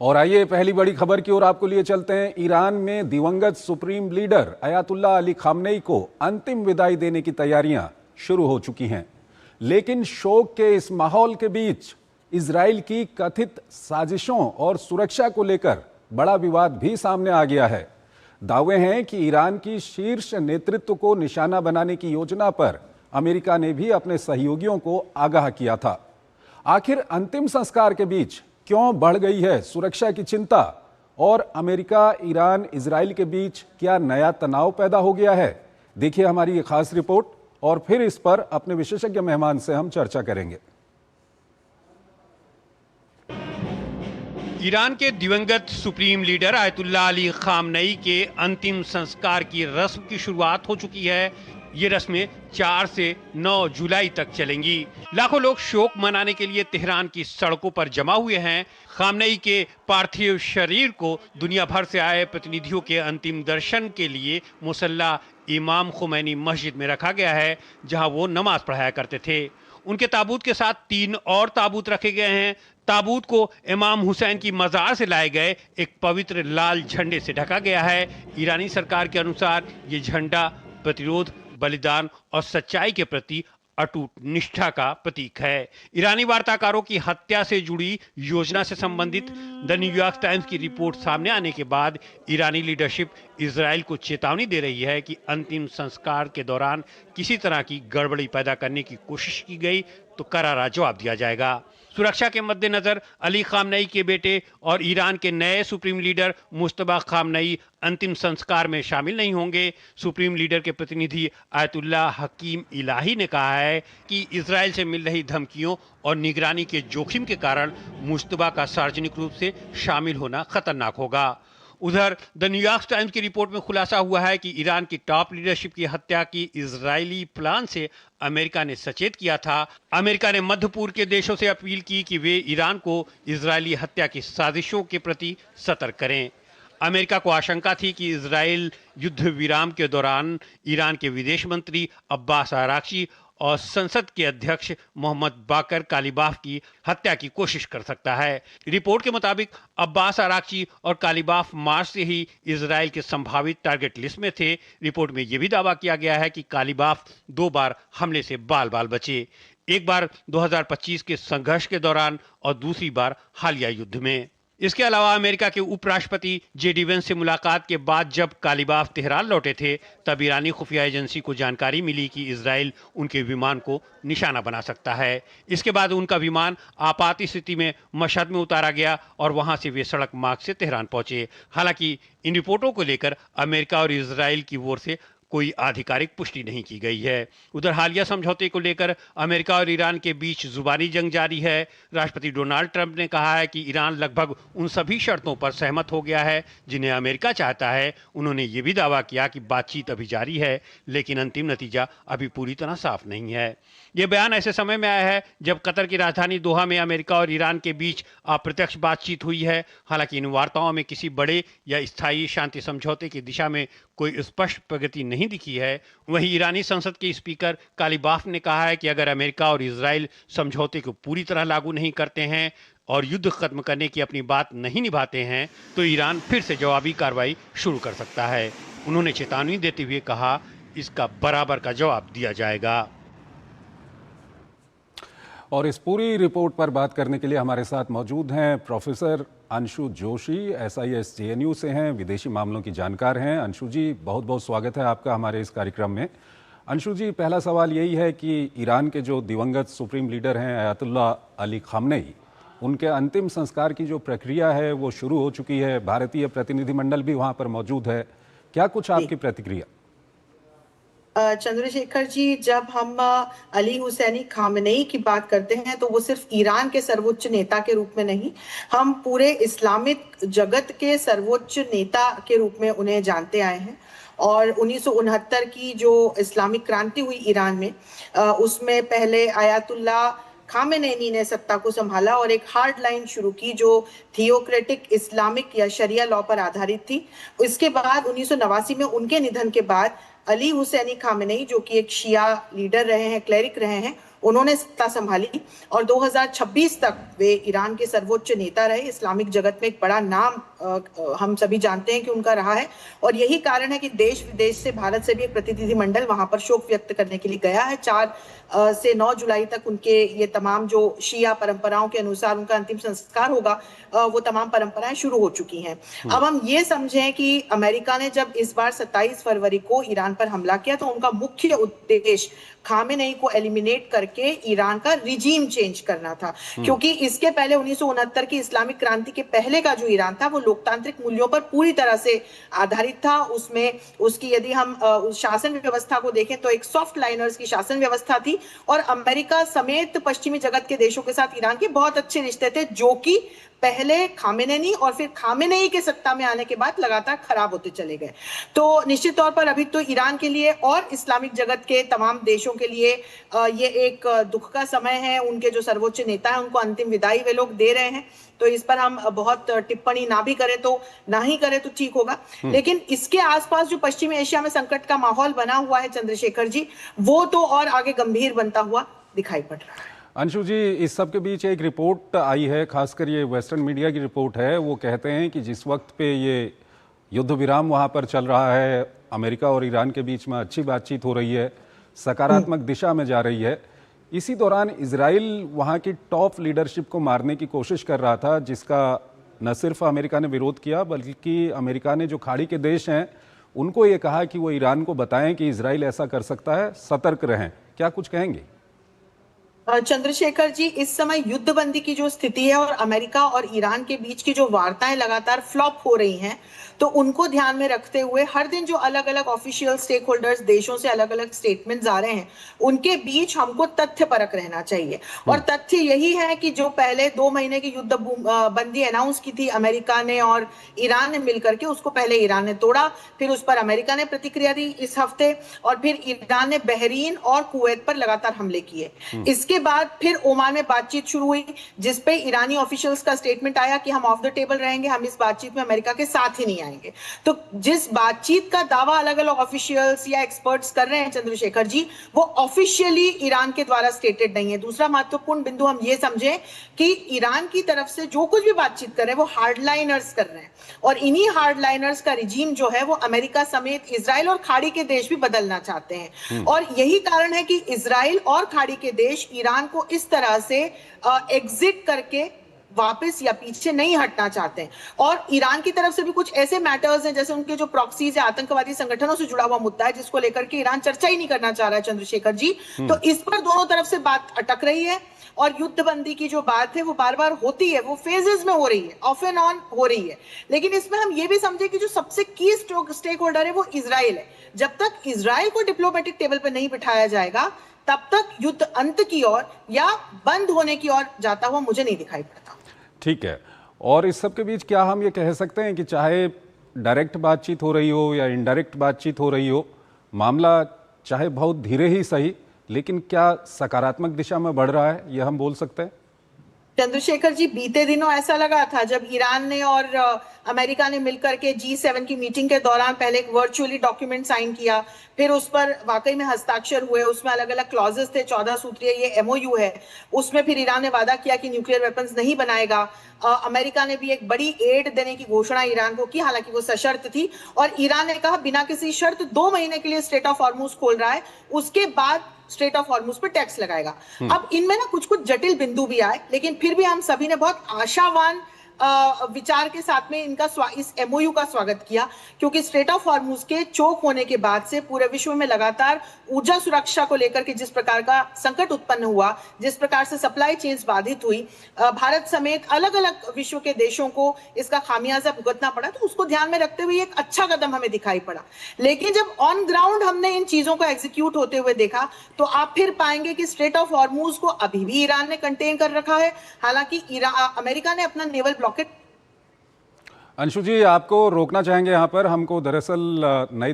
और आइए पहली बड़ी खबर की ओर आपको लिए चलते हैं। ईरान में दिवंगत supreme leader Ayatollah Ali Khamenei को अंतिम विदाई देने की तैयारियां शुरू हो चुकी हैं, लेकिन शोक के इस माहौल के बीच इजराइल की कथित साजिशों और सुरक्षा को लेकर बड़ा विवाद भी सामने आ गया है। दावे हैं कि ईरान की शीर्ष नेतृत्व को निशाना बनाने की योजना पर अमेरिका ने भी अपने सहयोगियों को आगाह किया था। आखिर अंतिम संस्कार के बीच क्यों बढ़ गई है सुरक्षा की चिंता, और अमेरिका, ईरान, इजराइल के बीच क्या नया तनाव पैदा हो गया है? देखिए हमारी ये खास रिपोर्ट और फिर इस पर अपने विशेषज्ञ मेहमान से हम चर्चा करेंगे। ईरान के दिवंगत supreme leader Ayatollah Ali Khamenei के अंतिम संस्कार की रस्म की शुरुआत हो चुकी है। ये रस्में 4 से 9 जुलाई तक चलेंगी। लाखों लोग शोक मनाने के लिए तेहरान की सड़कों पर जमा हुए हैं। खामनेई के पार्थिव शरीर को दुनिया भर से आए प्रतिनिधियों के अंतिम दर्शन के लिए मुसल्ला इमाम खुमैनी मस्जिद में रखा गया है, जहां वो नमाज पढ़ाया करते थे। उनके ताबूत के साथ 3 और ताबूत रखे गए हैं। ताबूत को इमाम हुसैन की मजार से लाए गए एक पवित्र लाल झंडे से ढका गया है। ईरानी सरकार के अनुसार ये झंडा प्रतिरोध, बलिदान और सच्चाई के प्रति अटूट निष्ठा का प्रतीक है। ईरानी वार्ताकारों की हत्या से जुड़ी योजना से संबंधित द न्यूयॉर्क टाइम्स की रिपोर्ट सामने आने के बाद ईरानी लीडरशिप इजराइल को चेतावनी दे रही है कि अंतिम संस्कार के दौरान किसी तरह की गड़बड़ी पैदा करने की कोशिश की गई तो करारा जवाब दिया जाएगा। सुरक्षा के मद्देनजर अली खामनेई के बेटे और ईरान के नए सुप्रीम लीडर मुश्तबा खामनेई अंतिम संस्कार में शामिल नहीं होंगे। सुप्रीम लीडर के प्रतिनिधि आयतुल्लाह हकीम इलाही ने कहा है कि इजराइल से मिल रही धमकियों और निगरानी के जोखिम के कारण मुश्तबा का सार्वजनिक रूप से शामिल होना खतरनाक होगा। उधर द न्यूयॉर्क टाइम्स की रिपोर्ट में खुलासा हुआ है कि ईरान की टॉप लीडरशिप की हत्या की इजरायली प्लान से अमेरिका ने सचेत किया था। अमेरिका ने मध्य पूर्व के देशों से अपील की कि वे ईरान को इजरायली हत्या की साजिशों के प्रति सतर्क करें। अमेरिका को आशंका थी कि इजराइल युद्ध विराम के दौरान ईरान के विदेश मंत्री अब्बास अराक्ची और संसद के अध्यक्ष मोहम्मद बाकर कालिबाफ की हत्या की कोशिश कर सकता है। रिपोर्ट के मुताबिक अब्बास अराक्ची और कालिबाफ मार्च से ही इजराइल के संभावित टारगेट लिस्ट में थे। रिपोर्ट में यह भी दावा किया गया है कि कालिबाफ 2 बार हमले से बाल बाल बचे, एक बार 2025 के संघर्ष के दौरान और दूसरी बार हालिया युद्ध में। इसके अलावा अमेरिका के उपराष्ट्रपति जे.डी. वेंस से मुलाकात के बाद जब कालिबाफ तेहरान लौटे थे, तब ईरानी खुफिया एजेंसी को जानकारी मिली कि इजराइल उनके विमान को निशाना बना सकता है। इसके बाद उनका विमान आपात स्थिति में मशहद में उतारा गया और वहां से वे सड़क मार्ग से तेहरान पहुंचे। हालांकि इन रिपोर्टों को लेकर अमेरिका और इजराइल की ओर से कोई आधिकारिक पुष्टि नहीं की गई है। उधर हालिया समझौते को लेकर अमेरिका और ईरान के बीच जुबानी जंग जारी है। राष्ट्रपति डोनाल्ड ट्रंप ने कहा है कि ईरान लगभग उन सभी शर्तों पर सहमत हो गया है जिन्हें अमेरिका चाहता है। उन्होंने ये भी दावा किया कि बातचीत अभी जारी है, लेकिन अंतिम नतीजा अभी पूरी तरह साफ नहीं है। यह बयान ऐसे समय में आया है जब कतर की राजधानी दोहा में अमेरिका और ईरान के बीच अप्रत्यक्ष बातचीत हुई है। हालांकि इन वार्ताओं में किसी बड़े या स्थायी शांति समझौते की दिशा में कोई स्पष्ट प्रगति नहीं दिखी है। वहीं ईरानी संसद के स्पीकर कालिबाफ ने कहा है कि अगर अमेरिका और इजराइल समझौते को पूरी तरह लागू नहीं करते हैं और युद्ध खत्म करने की अपनी बात नहीं निभाते हैं, तो ईरान फिर से जवाबी कार्रवाई शुरू कर सकता है। उन्होंने चेतावनी देते हुए कहा, इसका बराबर का जवाब दिया जाएगा। और इस पूरी रिपोर्ट पर बात करने के लिए हमारे साथ मौजूद हैं professor Anshu Joshi, SIS JNU से हैं, विदेशी मामलों की जानकार हैं। अंशु जी, बहुत बहुत स्वागत है आपका हमारे इस कार्यक्रम में। अंशु जी, पहला सवाल यही है कि ईरान के जो दिवंगत सुप्रीम लीडर हैं अयातुल्लाह अली खामनेई, उनके अंतिम संस्कार की जो प्रक्रिया है वो शुरू हो चुकी है। भारतीय प्रतिनिधिमंडल भी वहाँ पर मौजूद है। क्या कुछ आपकी प्रतिक्रिया? चंद्रशेखर जी, जब हम अली हुसैनी खामनेई की बात करते हैं तो वो सिर्फ ईरान के सर्वोच्च नेता के रूप में नहीं, हम पूरे इस्लामिक जगत के सर्वोच्च नेता के रूप में उन्हें जानते आए हैं। और 1969 की जो इस्लामिक क्रांति हुई ईरान में, उसमें पहले आयतुल्लाह खामेनेनी ने सत्ता को संभाला और एक हार्ड लाइन शुरू की जो थियोक्रेटिक इस्लामिक या शरिया लॉ पर आधारित थी। इसके बाद 1989 में उनके निधन के बाद अली हुसैनी खामेनेई, जो कि एक शिया लीडर रहे हैं, क्लेरिक रहे हैं, उन्होंने सत्ता संभाली और 2026 तक वे ईरान के सर्वोच्च नेता रहे। इस्लामिक जगत में एक बड़ा नाम हम सभी जानते हैं कि उनका रहा है और यही कारण है कि देश विदेश से, भारत से भी एक प्रतिनिधिमंडल वहां पर शोक व्यक्त करने के लिए गया है। 4 से 9 जुलाई तक उनके ये तमाम जो शिया परंपराओं के अनुसार उनका अंतिम संस्कार होगा, वो तमाम परंपराएं शुरू हो चुकी हैं। अब हम ये समझें कि अमेरिका ने जब इस बार 27 फरवरी को ईरान पर हमला किया तो उनका मुख्य उद्देश्य खामेनेई को एलिमिनेट करके ईरान का रिजीम चेंज करना था, क्योंकि इसके पहले 1969 की इस्लामिक क्रांति के पहले का जो ईरान था वो लोकतांत्रिक मूल्यों पर पूरी तरह से आधारित था। उसमें उसकी यदि हम शासन व्यवस्था को देखें तो एक सॉफ्ट लाइनर्स की शासन व्यवस्था थी और अमेरिका समेत पश्चिमी जगत के देशों के साथ ईरान के बहुत अच्छे रिश्ते थे, जो कि पहले खामेनेई और फिर खामेनेई के सत्ता में आने के बाद लगातार खराब होते चले गए। तो निश्चित तौर पर अभी तो ईरान के लिए और इस्लामिक जगत के तमाम देशों के लिए ये एक दुख का समय है। उनके जो सर्वोच्च नेता है उनको अंतिम विदाई वे लोग दे रहे हैं, तो इस पर हम बहुत टिप्पणी ना भी करें तो ना ही करें तो ठीक होगा। लेकिन इसके आसपास जो पश्चिमी एशिया में संकट का माहौल बना हुआ है चंद्रशेखर जी, वो तो और आगे गंभीर बनता हुआ दिखाई पड़ रहा है। अंशु जी, इस सब के बीच एक रिपोर्ट आई है, खासकर ये वेस्टर्न मीडिया की रिपोर्ट है। वो कहते हैं कि जिस वक्त पे ये युद्ध विराम वहाँ पर चल रहा है, अमेरिका और ईरान के बीच में अच्छी बातचीत हो रही है, सकारात्मक दिशा में जा रही है, इसी दौरान इजराइल वहाँ की टॉप लीडरशिप को मारने की कोशिश कर रहा था, जिसका न सिर्फ अमेरिका ने विरोध किया बल्कि अमेरिका ने जो खाड़ी के देश हैं उनको ये कहा कि वो ईरान को बताएं कि इजराइल ऐसा कर सकता है, सतर्क रहें। क्या कुछ कहेंगे? चंद्रशेखर जी, इस समय युद्धबंदी की जो स्थिति है और अमेरिका और ईरान के बीच की जो वार्ताएं लगातार फ्लॉप हो रही हैं, तो उनको ध्यान में रखते हुए हर दिन जो अलग अलग ऑफिशियल स्टेक होल्डर्स देशों से अलग अलग स्टेटमेंट्स आ रहे हैं, उनके बीच हमको तथ्य परख रहना चाहिए। और तथ्य यही है कि जो पहले 2 महीने की युद्ध बंदी अनाउंस की थी अमेरिका ने और ईरान ने मिलकर के, उसको पहले ईरान ने तोड़ा, फिर उस पर अमेरिका ने प्रतिक्रिया दी इस हफ्ते, और फिर ईरान ने बहरीन और कुवैत पर लगातार हमले किए। इसके बाद फिर ओमान में बातचीत शुरू हुई, जिसपे ईरानी ऑफिशियल्स का स्टेटमेंट आया कि हम ऑफ द टेबल रहेंगे, हम इस बातचीत में अमेरिका के साथ ही नहीं आएंगे। तो जिस बातचीत का दावा अलग अलग ऑफिशियल्स या एक्सपर्ट्स कर रहे हैं चंद्रशेखर जी, वो ऑफिशियली ईरान के द्वारा स्टेटेड नहीं है। दूसरा महत्वपूर्ण बिंदु हम ये समझें कि ईरान की तरफ से जो कुछ भी बातचीत कर रहे हैं वो हार्डलाइनर्स कर रहे हैं, और इन्हीं हार्डलाइनर्स का रिजीम जो है वो अमेरिका समेत इजराइल और खाड़ी के देश भी बदलना चाहते हैं। और यही कारण है कि इजराइल और खाड़ी के देश ईरान को इस तरह से एग्जिट करके वापस या पीछे नहीं हटना चाहते हैं। और ईरान की तरफ से भी कुछ ऐसे मैटर्स हैं, जैसे उनके जो प्रॉक्सीज या आतंकवादी संगठनों से जुड़ा हुआ मुद्दा है, जिसको लेकर के ईरान चर्चा ही नहीं करना चाह रहा है चंद्रशेखर जी। तो इस पर दोनों तरफ से बात अटक रही है, और युद्धबंदी की जो बात है वो बार बार होती है, वो फेजेस में हो रही है, ऑफ एंड ऑन हो रही है। लेकिन इसमें हम ये भी समझे कि जो सबसे की स्टेक होल्डर है वो इजराइल है। जब तक इजराइल को डिप्लोमेटिक टेबल पर नहीं बिठाया जाएगा, तब तक युद्ध अंत की ओर या बंद होने की ओर जाता हुआ मुझे नहीं दिखाई पड़ता। ठीक है। और इस सब के बीच क्या हम ये कह सकते हैं कि चाहे डायरेक्ट बातचीत हो रही हो या इनडायरेक्ट बातचीत हो रही हो, मामला चाहे बहुत धीरे ही सही, लेकिन क्या सकारात्मक दिशा में बढ़ रहा है, यह हम बोल सकते हैं? चंद्रशेखर जी, बीते दिनों ऐसा लगा था जब ईरान ने और अमेरिका ने मिलकर के G7 की मीटिंग के दौरान पहले एक वर्चुअली डॉक्यूमेंट साइन किया, फिर उस पर वाकई में हस्ताक्षर हुए, उसमें अलग अलग क्लॉजेस थे, 14 सूत्रीय ये MOU है। उसमें फिर ईरान ने वादा किया कि न्यूक्लियर वेपन्स नहीं बनाएगा। अमेरिका ने भी एक बड़ी एड देने की घोषणा ईरान को की, हालांकि वो सशर्त थी, और ईरान ने कहा बिना किसी शर्त 2 महीने के लिए स्ट्रेट ऑफ हॉर्मुज खोल रहा है, उसके बाद स्ट्रेट ऑफ हॉर्मुज पर टैक्स लगाएगा। अब इनमें ना कुछ कुछ जटिल बिंदु भी आए, लेकिन फिर भी हम सभी ने बहुत आशावान विचार के साथ में इनका इस MOU का स्वागत किया, क्योंकि स्ट्रेट ऑफ हॉर्मुज के चोक होने के बाद से पूरे विश्व में लगातार ऊर्जा सुरक्षा को लेकर के जिस प्रकार का संकट उत्पन्न हुआ, जिस प्रकार से सप्लाई चेन्स बाधित हुई, भारत समेत अलग अलग विश्व के देशों को इसका खामियाजा भुगतना पड़ा, तो उसको ध्यान में रखते हुए एक अच्छा कदम हमें दिखाई पड़ा। लेकिन जब ऑन ग्राउंड हमने इन चीजों को एग्जीक्यूट होते हुए देखा, तो आप फिर पाएंगे कि स्ट्रेट ऑफ हॉर्मुज को अभी भी ईरान ने कंटेन कर रखा है, हालांकि अमेरिका ने अपना नेवल ब्लॉकेट। अंशु जी, आपको रोकना चाहेंगे यहाँ पर, हमको दरअसल नई